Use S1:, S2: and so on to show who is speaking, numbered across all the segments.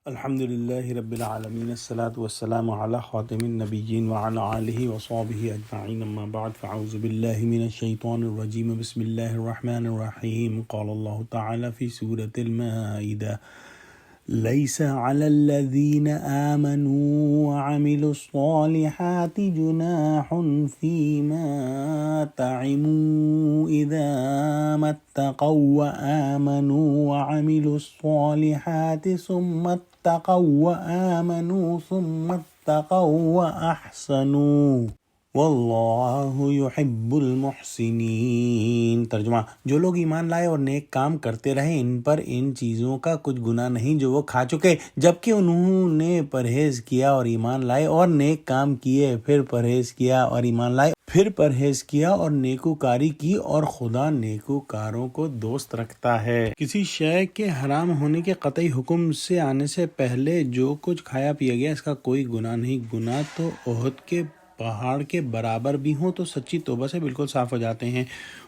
S1: الحمد لله رب العالمين الصلاة والسلام على خاتم النبيين وعلى آله وصحبه أجمعين أما بعد فأعوذ بالله من الشيطان الرجيم بسم الله الرحمن الرحيم قال الله تعالى في سورة المائدة ليس على الذين آمنوا وعملوا الصالحات جناح فيما طعموا إذا ما اتقوا وآمنوا وعملوا الصالحات ثم اتقوا وآمنوا ثم اتقوا وأحسنوا واللہ یحب المحسنین۔ ترجمہ: جو لوگ ایمان لائے اور نیک کام کرتے رہے ان پر ان چیزوں کا کچھ گناہ نہیں جو وہ کھا چکے، جبکہ انہوں نے پرہیز کیا اور ایمان لائے اور نیک کام کیے، پھر پرہیز کیا اور ایمان لائے، پھر پرہیز کیا اور نیکوکاری کی، اور خدا نیکوکاروں کو دوست رکھتا ہے۔ کسی شے کے حرام ہونے کے قطعی حکم سے آنے سے پہلے جو کچھ کھایا پیا گیا اس کا کوئی گناہ نہیں۔ گناہ تو احد کے پہاڑ کے برابر بھی ہوں تو سچی توبہ سے بالکل صاف ہو جاتے ہیں۔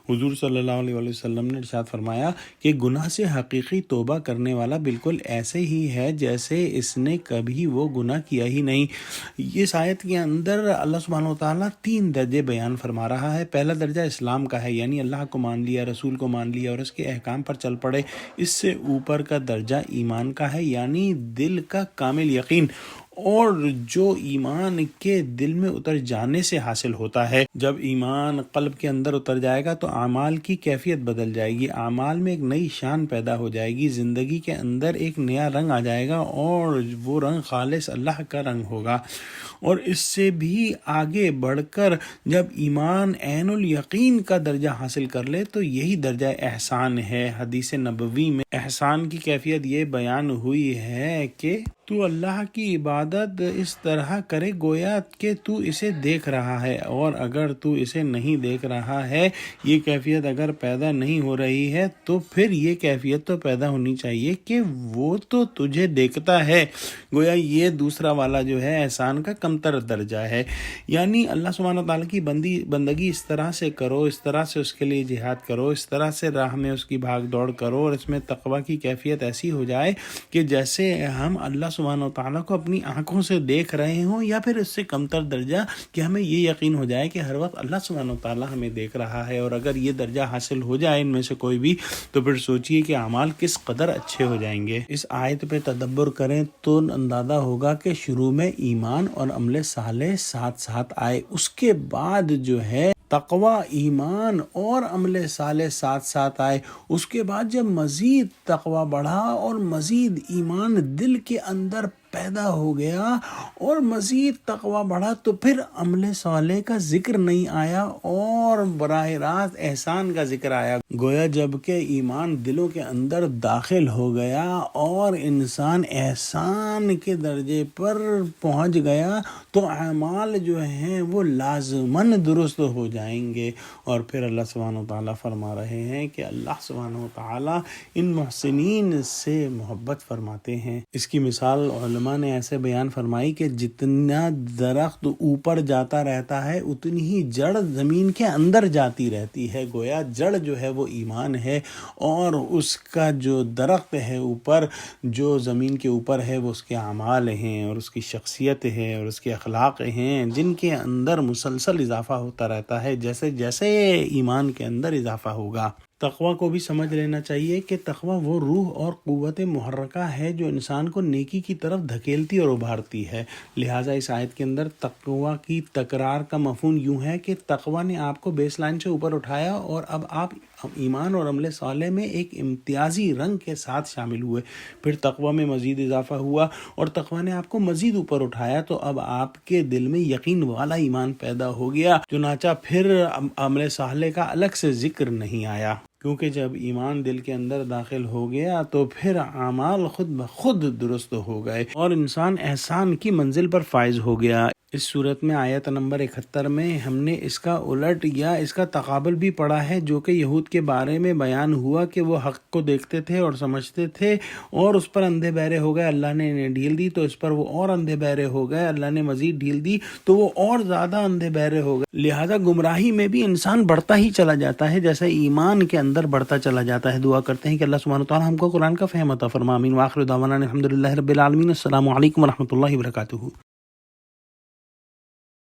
S1: حضور صلی اللہ علیہ وسلم نے ارشاد فرمایا کہ گناہ سے حقیقی توبہ کرنے والا بالکل ایسے ہی ہے جیسے اس نے کبھی وہ گناہ کیا ہی نہیں۔ اس آیت کے اندر اللہ سبحانہ وتعالیٰ 3 درجے بیان فرما رہا ہے۔ پہلا درجہ اسلام کا ہے، یعنی اللہ کو مان لیا، رسول کو مان لیا اور اس کے احکام پر چل پڑے۔ اس سے اوپر کا درجہ ایمان کا ہے، یعنی دل کا کامل یقین، اور جو ایمان کے دل میں اتر جانے سے حاصل ہوتا ہے۔ جب ایمان قلب کے اندر اتر جائے گا تو اعمال کی کیفیت بدل جائے گی، اعمال میں ایک نئی شان پیدا ہو جائے گی، زندگی کے اندر ایک نیا رنگ آ جائے گا اور وہ رنگ خالص اللہ کا رنگ ہوگا۔ اور اس سے بھی آگے بڑھ کر جب ایمان عین الیقین کا درجہ حاصل کر لے تو یہی درجہ احسان ہے۔ حدیث نبوی میں احسان کی کیفیت یہ بیان ہوئی ہے کہ تو اللہ کی عبادت اس طرح کرے گویا کہ تو اسے دیکھ رہا ہے، اور اگر تو اسے نہیں دیکھ رہا ہے، یہ کیفیت اگر پیدا نہیں ہو رہی ہے تو پھر یہ کیفیت تو پیدا ہونی چاہیے کہ وہ تو تجھے دیکھتا ہے۔ گویا یہ دوسرا والا جو ہے احسان کا کمتر درجہ ہے، یعنی اللہ سبحانہ تعالیٰ کی بندگی اس طرح سے کرو، اس طرح سے اس کے لیے جہاد کرو، اس طرح سے راہ میں اس کی بھاگ دوڑ کرو، اور اس میں تقوی کی کیفیت ایسی ہو جائے کہ جیسے ہم اللہ سبحانہ وتعالیٰ کو اپنی آنکھوں سے دیکھ رہے ہوں، یا پھر اس سے کمتر درجہ کہ ہمیں یہ یقین ہو جائے کہ ہر وقت اللہ سبحانہ وتعالیٰ ہمیں دیکھ رہا ہے۔ اور اگر یہ درجہ حاصل ہو جائے ان میں سے کوئی بھی تو پھر سوچئے کہ اعمال کس قدر اچھے ہو جائیں گے۔ اس آیت پہ تدبر کریں تو اندازہ ہوگا کہ شروع میں ایمان اور عمل صالح ساتھ ساتھ آئے، اس کے بعد جو ہے تقوی، ایمان اور عمل صالح ساتھ ساتھ آئے، اس کے بعد جب مزید تقوی بڑھا اور مزید ایمان دل کے اندر پیدا ہو گیا اور مزید تقوی بڑھا تو پھر عمل صالح کا ذکر نہیں آیا اور براہ راست احسان کا ذکر آیا۔ گویا جب کہ ایمان دلوں کے اندر داخل ہو گیا اور انسان احسان کے درجے پر پہنچ گیا تو اعمال جو ہیں وہ لازماً درست ہو جائیں گے۔ اور پھر اللہ سبحانہ وتعالیٰ فرما رہے ہیں کہ اللہ سبحانہ وتعالیٰ ان محسنین سے محبت فرماتے ہیں۔ اس کی مثال علماء نے ایسے بیان فرمائی کہ جتنا درخت اوپر جاتا رہتا ہے اتنی ہی جڑ زمین کے اندر جاتی رہتی ہے۔ گویا جڑ جو ہے وہ ایمان ہے، اور اس کا جو درخت ہے اوپر، جو زمین کے اوپر ہے، وہ اس کے اعمال ہیں اور اس کی شخصیت ہے اور اس کے اخلاق ہیں، جن کے اندر مسلسل اضافہ ہوتا رہتا ہے جیسے جیسے ایمان کے اندر اضافہ ہوگا۔ تقوی کو بھی سمجھ لینا چاہیے کہ تقوی وہ روح اور قوت محرکہ ہے جو انسان کو نیکی کی طرف دھکیلتی اور ابھارتی ہے۔ لہٰذا اس آیت کے اندر تقوی کی تکرار کا مفہوم یوں ہے کہ تقوی نے آپ کو بیس لائن سے اوپر اٹھایا اور اب آپ ایمان اور عمل صالح میں ایک امتیازی رنگ کے ساتھ شامل ہوئے، پھر تقوی میں مزید اضافہ ہوا اور تقوی نے آپ کو مزید اوپر اٹھایا تو اب آپ کے دل میں یقین والا ایمان پیدا ہو گیا، چنانچہ پھر عمل صالح کا الگ سے ذکر نہیں آیا، کیونکہ جب ایمان دل کے اندر داخل ہو گیا تو پھر اعمال خود بخود درست ہو گئے اور انسان احسان کی منزل پر فائز ہو گیا۔ اس صورت میں آیت نمبر 71 میں ہم نے اس کا الٹ یا اس کا تقابل بھی پڑھا ہے، جو کہ یہود کے بارے میں بیان ہوا کہ وہ حق کو دیکھتے تھے اور سمجھتے تھے اور اس پر اندھے بہرے ہو گئے، اللہ نے انہیں ڈھیل دی تو اس پر وہ اور اندھے بہرے ہو گئے، اللہ نے مزید ڈھیل دی تو وہ اور زیادہ اندھے بہرے ہو گئے۔ لہٰذا گمراہی میں بھی انسان بڑھتا ہی چلا جاتا ہے جیسے ایمان کے اندر بڑھتا چلا جاتا ہے۔ دعا کرتے ہیں کہ اللہ سبحانہ وتعالی ہم کو قرآن کا فہم عطا فرمائے، آمین۔ وآخر دعوانا الحمدللہ رب العالمین۔ السلام علیکم ورحمۃ اللہ وبرکاتہ۔